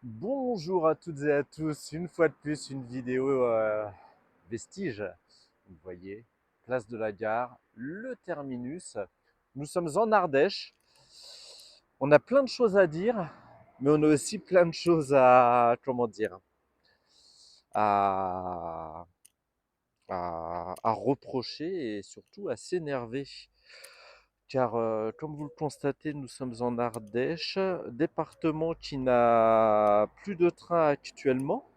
Bonjour à toutes et à tous, une fois de plus une vidéo vestige. Vous voyez, place de la gare, le terminus. Nous sommes en Ardèche. On a plein de choses à dire, mais on a aussi plein de choses à, comment dire, à, à reprocher et surtout à s'énerver. Car comme vous le constatez, nous sommes en Ardèche, département qui n'a plus de train actuellement.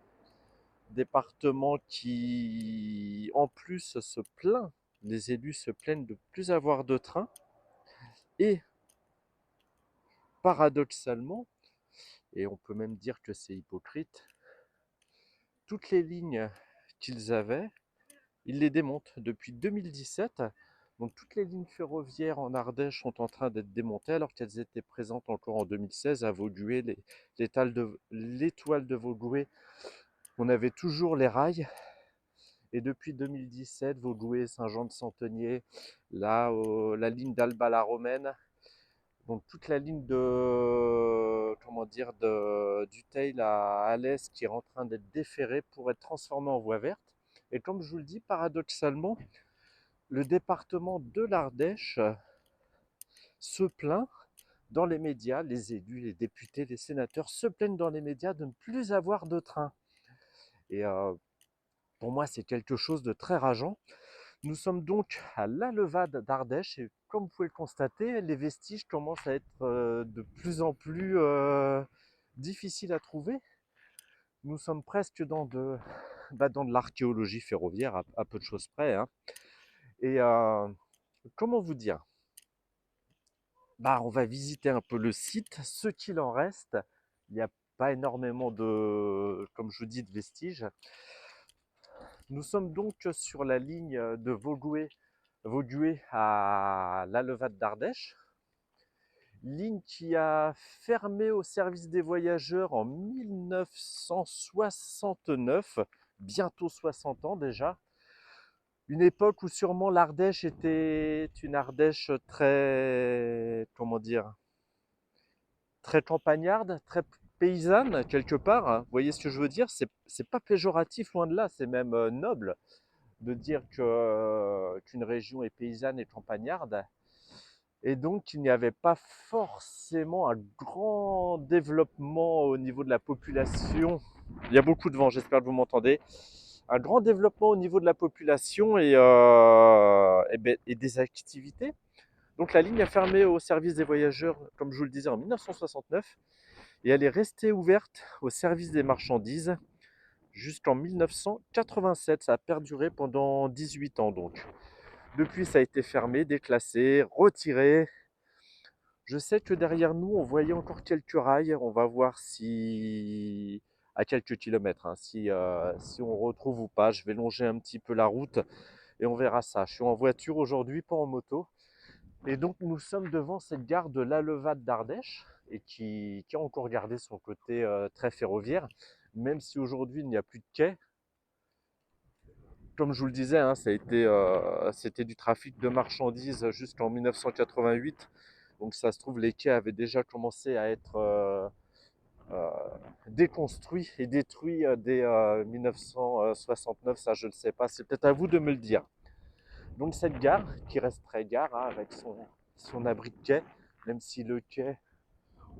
Département qui, en plus, se plaint, les élus se plaignent de plus avoir de train. Et paradoxalement, et on peut même dire que c'est hypocrite, toutes les lignes qu'ils avaient, ils les démontent depuis 2017. Donc toutes les lignes ferroviaires en Ardèche sont en train d'être démontées alors qu'elles étaient présentes encore en 2016 à Vaugué, l'étoile de Vaugué. On avait toujours les rails. Et depuis 2017, Vaugué, Saint-Jean-de-Santenier, là, la ligne d'Alba-la-Romaine, donc toute la ligne de, comment dire, du Teil à Alès qui est en train d'être déferrée pour être transformée en voie verte. Et comme je vous le dis, paradoxalement, le département de l'Ardèche se plaint dans les médias, les élus, les députés, les sénateurs se plaignent dans les médias de ne plus avoir de train. Et pour moi, c'est quelque chose de très rageant. Nous sommes donc à la Levade d'Ardèche et comme vous pouvez le constater, les vestiges commencent à être de plus en plus difficiles à trouver. Nous sommes presque dans de l'archéologie ferroviaire, à peu de choses près, hein. Et comment vous dire? On va visiter un peu le site, ce qu'il en reste. Il n'y a pas énormément de, comme je vous dis, de vestiges. Nous sommes donc sur la ligne de Vaugué à la Levade d'Ardèche, ligne qui a fermé au service des voyageurs en 1969, bientôt 60 ans déjà. Une époque où sûrement l'Ardèche était une Ardèche très, comment dire, très campagnarde, très paysanne quelque part. Vous voyez ce que je veux dire? C'est pas péjoratif, loin de là, c'est même noble de dire qu'une région est paysanne et campagnarde. Et donc, il n'y avait pas forcément un grand développement au niveau de la population. Il y a beaucoup de vent, j'espère que vous m'entendez. Un grand développement au niveau de la population et des activités. Donc la ligne a fermé au service des voyageurs, comme je vous le disais, en 1969. Et elle est restée ouverte au service des marchandises jusqu'en 1987. Ça a perduré pendant 18 ans donc. Depuis, ça a été fermé, déclassé, retiré. Je sais que derrière nous, on voyait encore quelques rails. On va voir si, à quelques kilomètres, hein, si on retrouve ou pas. Je vais longer un petit peu la route et on verra ça. Je suis en voiture aujourd'hui, pas en moto. Et donc, nous sommes devant cette gare de la Levade d'Ardèche et qui a encore gardé son côté très ferroviaire, même si aujourd'hui il n'y a plus de quai. Comme je vous le disais, hein, c'était du trafic de marchandises jusqu'en 1988. Donc ça se trouve, les quais avaient déjà commencé à être euh, déconstruits et détruits dès 1969. Ça, je ne sais pas. C'est peut-être à vous de me le dire. Donc cette gare, qui reste très gare, hein, avec son abri de quai, même si le quai,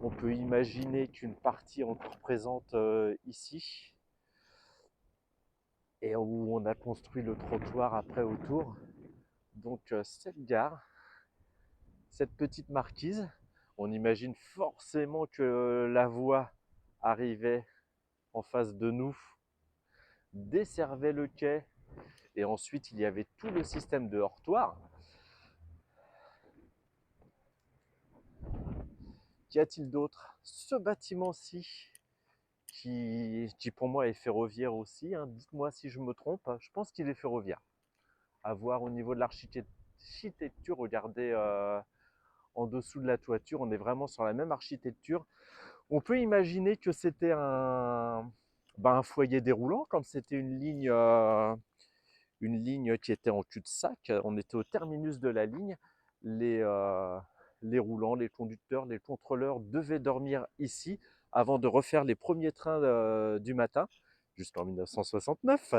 on peut imaginer qu'une partie est encore présente ici, et où on a construit le trottoir après autour. Donc cette gare, cette petite marquise, on imagine forcément que la voie arrivait en face de nous, desservait le quai, et ensuite il y avait tout le système de heurtoir. Qu'y a-t-il d'autre? Ce bâtiment-ci, qui pour moi est ferroviaire aussi, hein. Dites-moi si je me trompe, je pense qu'il est ferroviaire. À voir au niveau de l'architecture, regardez en dessous de la toiture, on est vraiment sur la même architecture. On peut imaginer que c'était un foyer déroulant, comme c'était une ligne qui était en cul-de-sac. On était au terminus de la ligne. Les, euh, les roulants, les conducteurs, les contrôleurs devaient dormir ici avant de refaire les premiers trains du matin, jusqu'en 1969.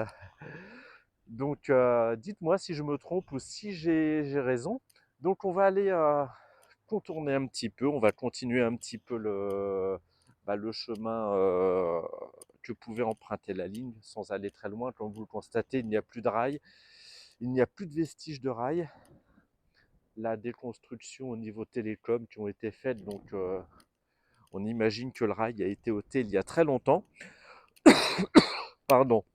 Donc dites-moi si je me trompe ou si j'ai raison. Donc on va aller contourner un petit peu, on va continuer un petit peu le chemin que pouvait emprunter la ligne sans aller très loin. Comme vous le constatez, il n'y a plus de rails, il n'y a plus de vestiges de rails. La déconstruction au niveau télécom qui ont été faites, donc on imagine que le rail a été ôté il y a très longtemps. Pardon.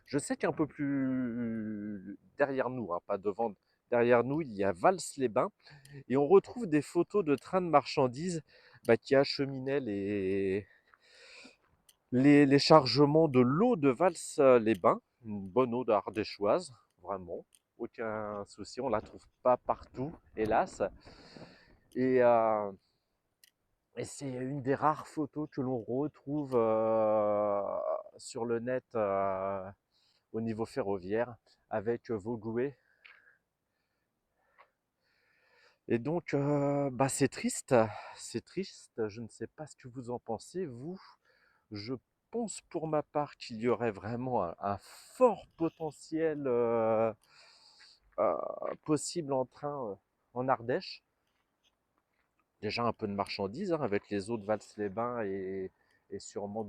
Je sais qu'un peu plus derrière nous, hein, pas devant, derrière nous, il y a Vals-les-Bains et on retrouve des photos de trains de marchandises qui acheminaient les chargements de l'eau de Vals-les-Bains, une bonne eau ardéchoise, vraiment, aucun souci, on ne la trouve pas partout, hélas. Et, euh, et c'est une des rares photos que l'on retrouve sur le net au niveau ferroviaire avec Vogoué. Et donc, c'est triste, je ne sais pas ce que vous en pensez, vous. Je pense pour ma part qu'il y aurait vraiment un fort potentiel euh, possible en train en Ardèche. Déjà un peu de marchandises hein, avec les eaux de Vals-les-Bains et sûrement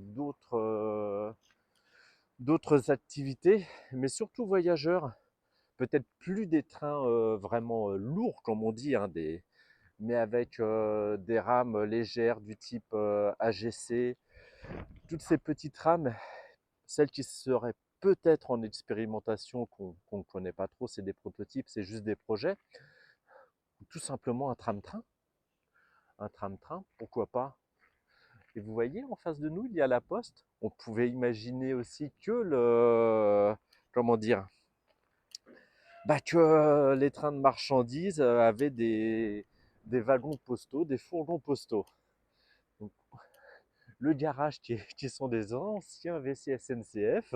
d'autres activités, mais surtout voyageurs. Peut-être plus des trains vraiment lourds, comme on dit, hein, mais avec des rames légères du type AGC, toutes ces petites rames, celles qui seraient peut-être en expérimentation, qu'on ne connaît pas trop, c'est des prototypes, c'est juste des projets, ou tout simplement un tram-train, pourquoi pas. Et vous voyez, en face de nous, il y a la poste. On pouvait imaginer aussi que comment dire, que les trains de marchandises avaient des wagons postaux, des fourgons postaux. Donc, le garage qui sont des anciens WC SNCF.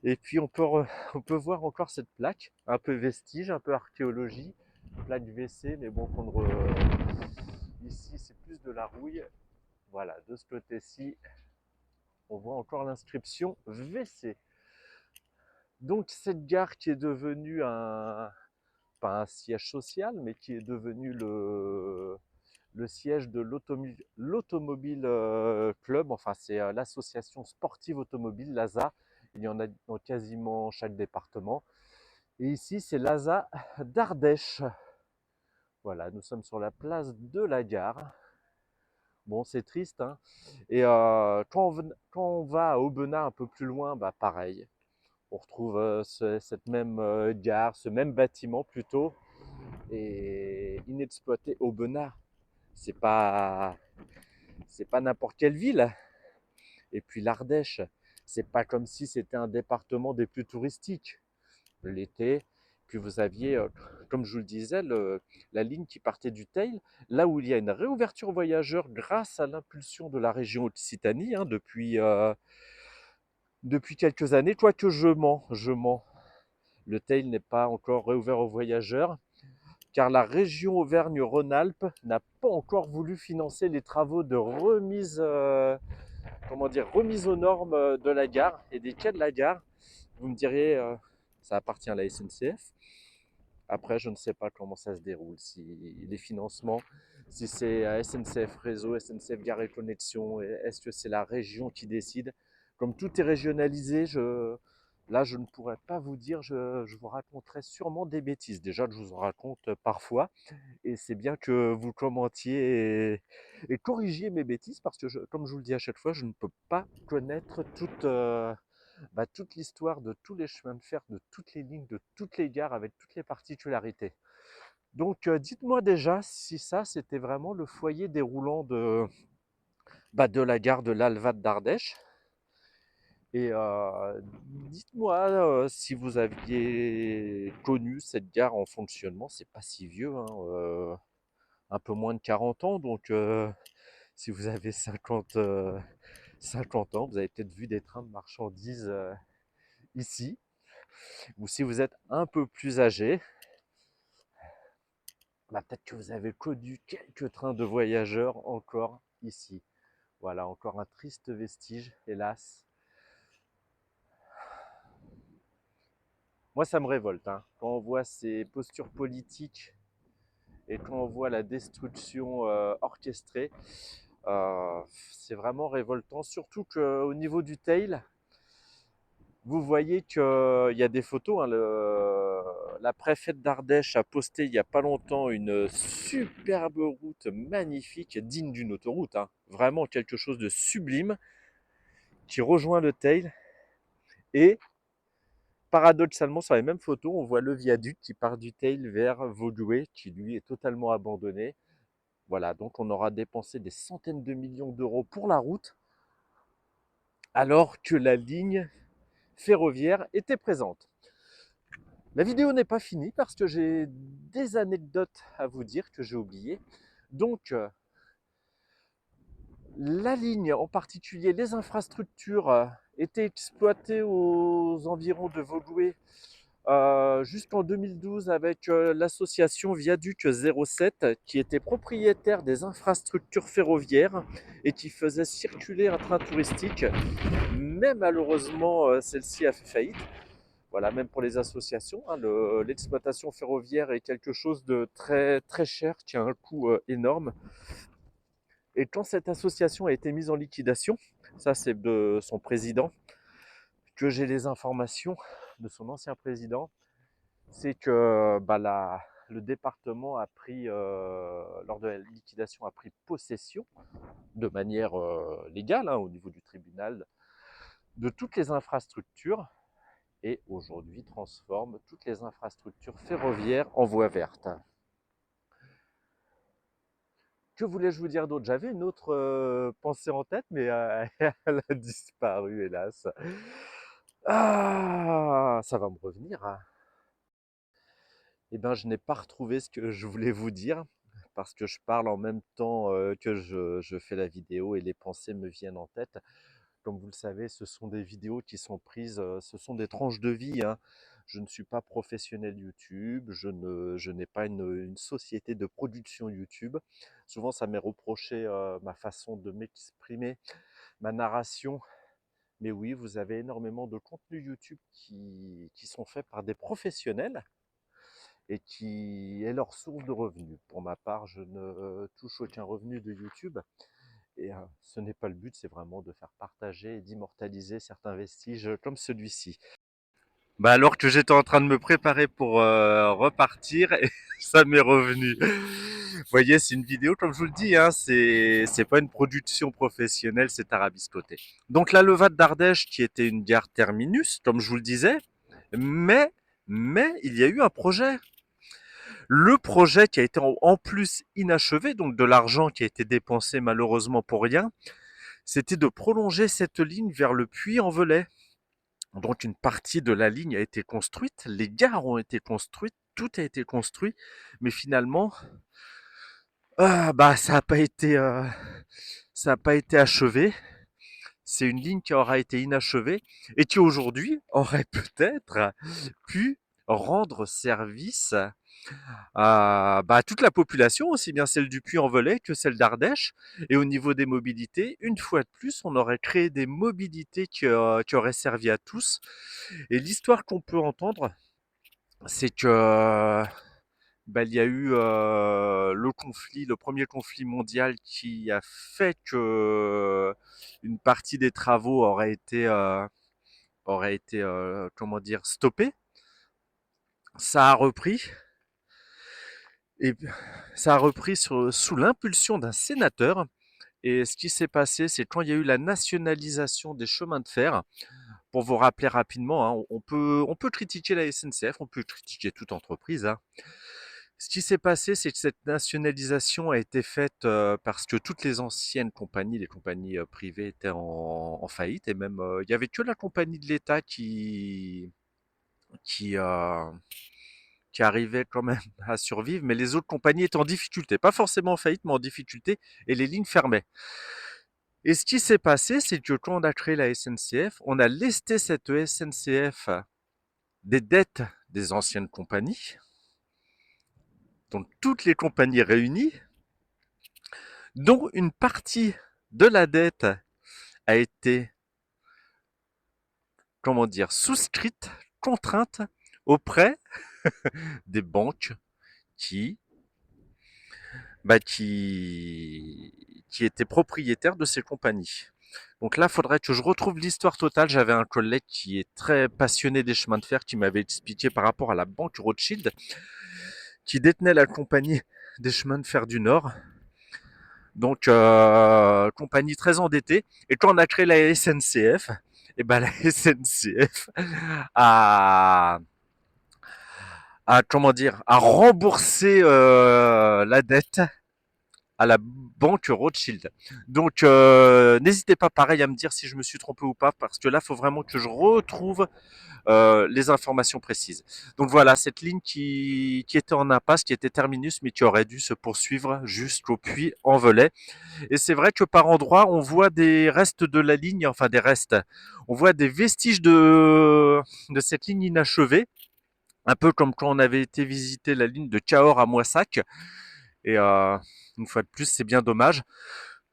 Et puis on peut voir encore cette plaque, un peu vestige, un peu archéologie, plaque WC, mais bon, ici c'est plus de la rouille. Voilà, de ce côté-ci, on voit encore l'inscription WC. Donc cette gare qui est devenue pas un siège social, mais qui est devenu le siège de l'Automobile Club, enfin c'est l'association sportive automobile, l'ASA. Il y en a dans quasiment chaque département. Et ici, c'est l'ASA d'Ardèche. Voilà, nous sommes sur la place de la gare. Bon, c'est triste, hein. Et quand on va à Aubenas un peu plus loin, pareil. On retrouve cette même gare, ce même bâtiment plutôt, et inexploité. Aubenas, c'est pas, c'est pas n'importe quelle ville. Et puis l'Ardèche, c'est pas comme si c'était un département des plus touristiques. L'été, puis vous aviez, comme je vous le disais, la ligne qui partait du Teil, là où il y a une réouverture voyageurs grâce à l'impulsion de la région Occitanie hein, depuis quelques années, quoique je mens. Le Teil n'est pas encore réouvert aux voyageurs, car la région Auvergne-Rhône-Alpes n'a pas encore voulu financer les travaux de remise aux normes de la gare et des quais de la gare. Vous me diriez, ça appartient à la SNCF. Après, je ne sais pas comment ça se déroule, si les financements, si c'est SNCF Réseau, SNCF Gare et Connexion, est-ce que c'est la région qui décide? Comme tout est régionalisé, là, je ne pourrais pas vous dire, je vous raconterai sûrement des bêtises. Déjà, je vous en raconte parfois, et c'est bien que vous commentiez et corrigiez mes bêtises, parce que, comme je vous le dis à chaque fois, je ne peux pas connaître toute l'histoire de tous les chemins de fer, de toutes les lignes, de toutes les gares, avec toutes les particularités. Donc dites-moi déjà si ça, c'était vraiment le foyer déroulant de la gare de l'Alvad d'Ardèche. Et dites-moi si vous aviez connu cette gare en fonctionnement, c'est pas si vieux, hein, un peu moins de 40 ans, donc si vous avez 50 ans, vous avez peut-être vu des trains de marchandises ici. Ou si vous êtes un peu plus âgé, peut-être que vous avez connu quelques trains de voyageurs encore ici. Voilà, encore un triste vestige, hélas. Moi, ça me révolte, hein, quand on voit ces postures politiques et quand on voit la destruction orchestrée. C'est vraiment révoltant, surtout qu'au niveau du tail, vous voyez qu'il y a des photos. Hein, la préfète d'Ardèche a posté il n'y a pas longtemps une superbe route magnifique, digne d'une autoroute. Hein, vraiment quelque chose de sublime qui rejoint le tail. Et paradoxalement, sur les mêmes photos, on voit le viaduc qui part du tail vers Vaudoué, qui lui est totalement abandonné. Voilà, donc on aura dépensé des centaines de millions d'euros pour la route, alors que la ligne ferroviaire était présente. La vidéo n'est pas finie parce que j'ai des anecdotes à vous dire que j'ai oubliées. Donc, la ligne, en particulier les infrastructures, étaient exploitées aux environs de Vaudoué jusqu'en 2012 avec l'association Viaduc 07 qui était propriétaire des infrastructures ferroviaires et qui faisait circuler un train touristique. Mais malheureusement, celle-ci a fait faillite. Voilà, même pour les associations, hein, l'exploitation ferroviaire est quelque chose de très, très cher, qui a un coût énorme. Et quand cette association a été mise en liquidation, ça c'est de son président, que j'ai les informations de son ancien président, c'est que le département a pris, lors de la liquidation, a pris possession de manière légale, hein, au niveau du tribunal, de toutes les infrastructures et aujourd'hui transforme toutes les infrastructures ferroviaires en voie verte. Que voulais-je vous dire d'autre? J'avais une autre pensée en tête, mais elle a disparu, hélas. Ah, ça va me revenir, hein. Eh bien, je n'ai pas retrouvé ce que je voulais vous dire, parce que je parle en même temps que je fais la vidéo et les pensées me viennent en tête. Comme vous le savez, ce sont des vidéos qui sont prises, ce sont des tranches de vie, hein. Je ne suis pas professionnel YouTube, je n'ai pas une société de production YouTube. Souvent, ça m'est reproché ma façon de m'exprimer, ma narration. Mais oui, vous avez énormément de contenus YouTube qui sont faits par des professionnels et qui est leur source de revenus. Pour ma part, je ne touche aucun revenu de YouTube. Et ce n'est pas le but, c'est vraiment de faire partager et d'immortaliser certains vestiges comme celui-ci. Bah alors que j'étais en train de me préparer pour repartir, et ça m'est revenu. Vous voyez, c'est une vidéo, comme je vous le dis, hein, c'est pas une production professionnelle, c'est tarabiscoté. Donc la levade d'Ardèche, qui était une gare terminus, comme je vous le disais, mais, mais il y a eu un projet. Le projet qui a été en plus inachevé, donc de l'argent qui a été dépensé malheureusement pour rien, c'était de prolonger cette ligne vers le Puy-en-Velay. Donc une partie de la ligne a été construite, les gares ont été construites, tout a été construit, mais finalement, ça n'a pas été, ça a pas été achevé. C'est une ligne qui aura été inachevée et qui aujourd'hui aurait peut-être pu rendre service à toute la population, aussi bien celle du Puy-en-Velay que celle d'Ardèche. Et au niveau des mobilités, une fois de plus, on aurait créé des mobilités qui auraient servi à tous. Et l'histoire qu'on peut entendre, c'est que il y a eu le conflit, le premier conflit mondial qui a fait que une partie des travaux aurait été comment dire, stoppée. Ça a repris et ça a repris sous l'impulsion d'un sénateur. Et ce qui s'est passé, c'est quand il y a eu la nationalisation des chemins de fer, pour vous rappeler rapidement, hein, on peut critiquer la SNCF, on peut critiquer toute entreprise, hein. Ce qui s'est passé, c'est que cette nationalisation a été faite parce que toutes les anciennes compagnies, les compagnies privées étaient en faillite, et même il y avait que la compagnie de l'État qui, euh, qui arrivait quand même à survivre, mais les autres compagnies étaient en difficulté, pas forcément en faillite, mais en difficulté, et les lignes fermaient. Et ce qui s'est passé, c'est que quand on a créé la SNCF, on a lesté cette SNCF des dettes des anciennes compagnies, donc toutes les compagnies réunies, dont une partie de la dette a été, comment dire, souscrite, contrainte auprès des banques qui, qui étaient propriétaires de ces compagnies. Donc là, il faudrait que je retrouve l'histoire totale. J'avais un collègue qui est très passionné des chemins de fer qui m'avait expliqué par rapport à la banque Rothschild qui détenait la compagnie des chemins de fer du Nord. Donc, compagnie très endettée. Et quand on a créé la SNCF, et ben la SNCF a, comment dire, a remboursé la dette à la banque Rothschild. Donc, n'hésitez pas pareil à me dire si je me suis trompé ou pas, parce que là, il faut vraiment que je retrouve les informations précises. Donc voilà, cette ligne qui était en impasse, qui était terminus, mais qui aurait dû se poursuivre jusqu'au Puy-en-Velay. Et c'est vrai que par endroits, on voit des restes de la ligne, enfin des restes, on voit des vestiges de cette ligne inachevée, un peu comme quand on avait été visiter la ligne de Cahors à Moissac. Et une fois de plus, c'est bien dommage.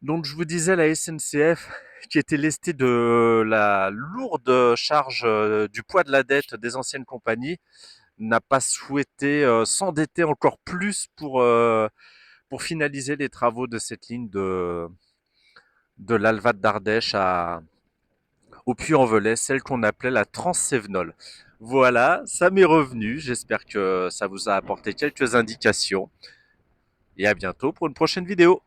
Donc je vous disais, la SNCF, qui était lestée de la lourde charge du poids de la dette des anciennes compagnies, n'a pas souhaité s'endetter encore plus pour finaliser les travaux de cette ligne de l'Alvat d'Ardèche au Puy-en-Velay, celle qu'on appelait la Transsévenol. Voilà, ça m'est revenu. J'espère que ça vous a apporté quelques indications. Et à bientôt pour une prochaine vidéo.